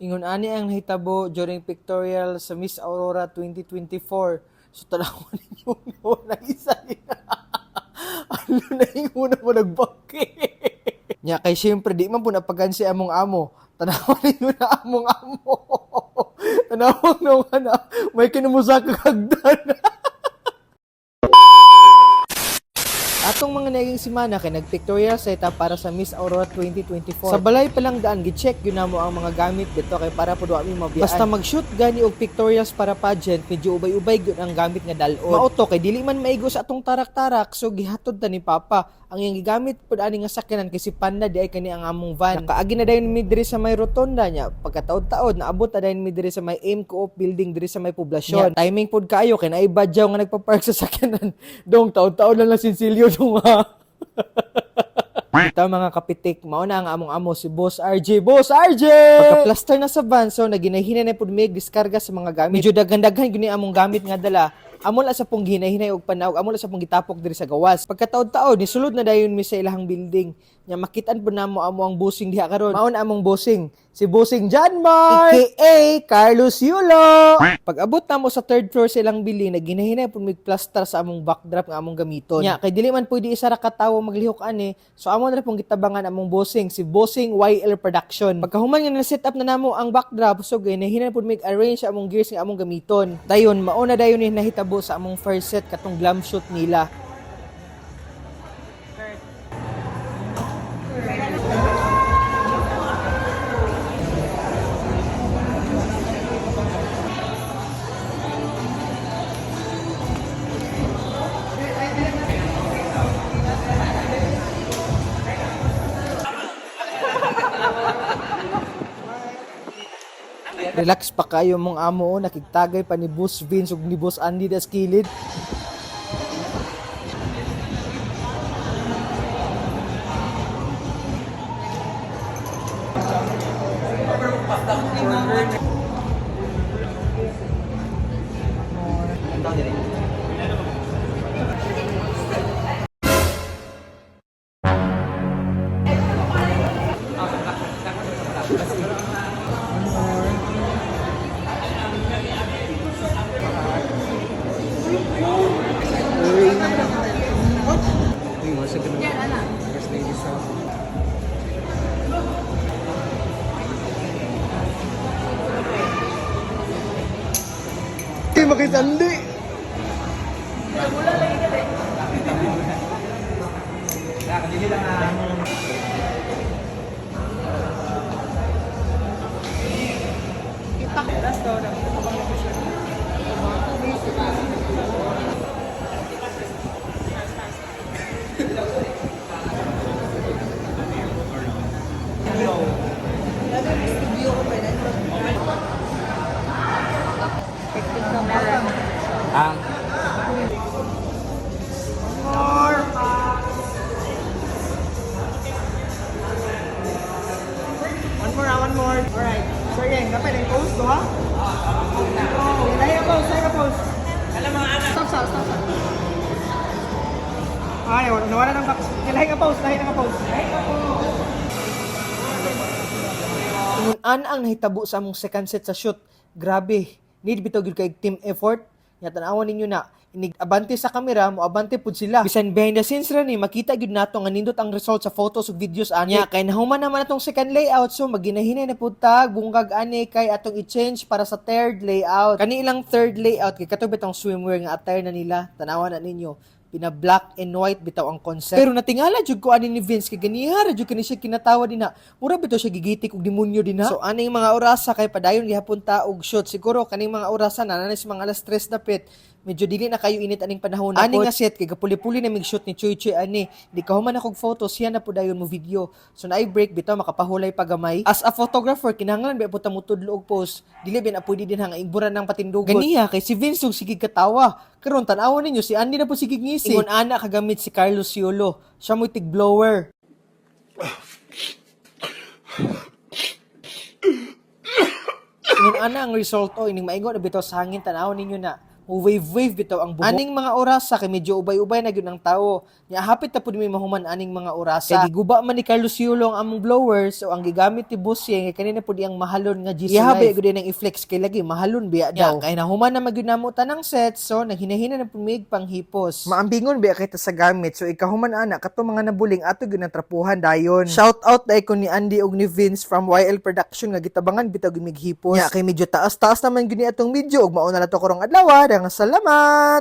Ingon ani ang nahitabo during pictorial sa Miss Aurora 2024. So tanawon ninyo na isa nila. Ano na yung una mo nagbaki? Nya kay syempre di man po napagansi among amo. Tanawon ninyo na among amo. Tanawon na may kinumusaka kagdan. Atong mga naging semana kay nag-pictorial setup para sa Miss Aurora 2024. Sa balay pa lang daan gi-check gyud namo ang mga gamit dito kay para pud wa mi mabiyaan. Basta mag-shoot gani og pictorials para pageant, medyo ubay-ubay gyud ang gamit nga dalon. Mauto kay dili man maigo sa atong tarak-tarak, so gihatod ta ni Papa. Ang iyang gigamit pud ani nga sakyanan kay si Panda di ay kani ang among van. Nakaagi na dayon mi diri sa may rotonda nya. Pagkataod-taod naabot ta dayon mi diri sa may AIM Co-op building diri sa may poblasyon. Timing pud kaayo kay naay badyaw nga nagpa-park sa sakyanan. Dong taod-taod lang sinsilyo dong ha. Ito mga kapitik, mauna ang among amo si Boss RJ. Boss RJ! Pagka-plaster na sa van, so naginahinay na pud mig diskarga sa mga gamit. Medyo daghan-daghan gyud among gamit nga dala. Amol sa pong hinahinay og panaog, amol sa pong gitapok diri sa gawas. Pagkataod-taod ni sulod na dayon mi sa ilahang building. Nya makitaan pud namo amo ang bossing diha karon. Maon among bossing, si Bossing Janmar, aka Carlos Yulo. Pag abot namo sa third floor sa ilang building, naginahinay pud mig plaster sa among backdrop nga among gamiton. Nya kay dili man pwede isa ra ka tawo maglihok ani, so amo na pong gitabangan among bossing, si Bossing YL Production. Pagkahuman nga na set up na namo ang backdrop, so ginahinay pud mig arrange among gears nga among gamiton. Dayon mauna dayon ni nahitabo sa among first set katong glam shoot nila. Relax pa kayo mong amo, nakigtagay pa ni Boss Vince ug ni Boss Andy das kilid. Hindi makisandi. One more. Alright. So again, dapat yung pose to ha? Lahi ka pose. Alam mga anak. Stop. Ay, nawala ng box. Lahi ka pose. Tungunan ang nahitabo sa among second set sa shoot. Grabe. Need bitaw gyud kay team effort. Nya tan-awon ninyo na inig abante sa kamera mo abante pud sila. Bisan behind the scenes ra ni makita gyud nato nga nindot ang result sa photos ug videos ani. Kay nahuman naman atong second layout so maginahinay na pud tag bunggag ani kay atong i-change para sa third layout. Kani ilang third layout kay katong bitong swimwear nga attire na nila. Tanawan na ninyo. Pina-black and white bitaw ang concept. Pero natingala jud ko ani ni Vince kay ganiha ra jud kani siya kinatawa dinha. Mura bitaw siya gigitik og demonyo dinha. So aning mga orasa kay padayon gihapon ta og shoot. Siguro kaning mga orasa na nanis mga alas 3 dapit. Medyo dili na kayo init aning panahon. Ani nga set kay gapuli-puli na mig shoot ni Choy ani. Di ka human akog photos siya na pud dayon mo video. So naay break bitaw makapahulay pa gamay. As a photographer kinahanglan ba puta mo tudlo og post. Dili ba na pwede din hang iburan ng patindugot. Ganiha kay si Vince ug sige katawa. Karon tan-awon ninyo si Andy na po sige ngisi. Ingon ana kagamit si Carlos Yulo. Siya mo tig blower. Ingon ana ang result o ining maingon na bitaw sa hangin tan-awon ninyo na. wave bitaw ang buhok. Aning mga orasa kay medyo ubay-ubay na gyud ang tawo. Nya hapit ta pud mi mahuman aning mga orasa. Kay giguba man ni Carlos Yulo ang among blower, so ang gigamit ni Bossing kay kanina pud ang mahalon nga GC Live. Gud nang i-flex kay lagi mahalon biya daw. Kay nahuman na magyud namo tanang set, so naghinahina na pumig panghipos. Maambingon biya kay ta sa gamit, so ikahuman ana kato mga nabuling ato gyud nang trapuhan dayon. Shout out dai ko ni Andy ug ni Vince from YL Production nga gitabangan bitaw gimighipos. Nya kay medyo taas-taas naman gyud ni atong video ug mao na nato karong adlaw. Salamat!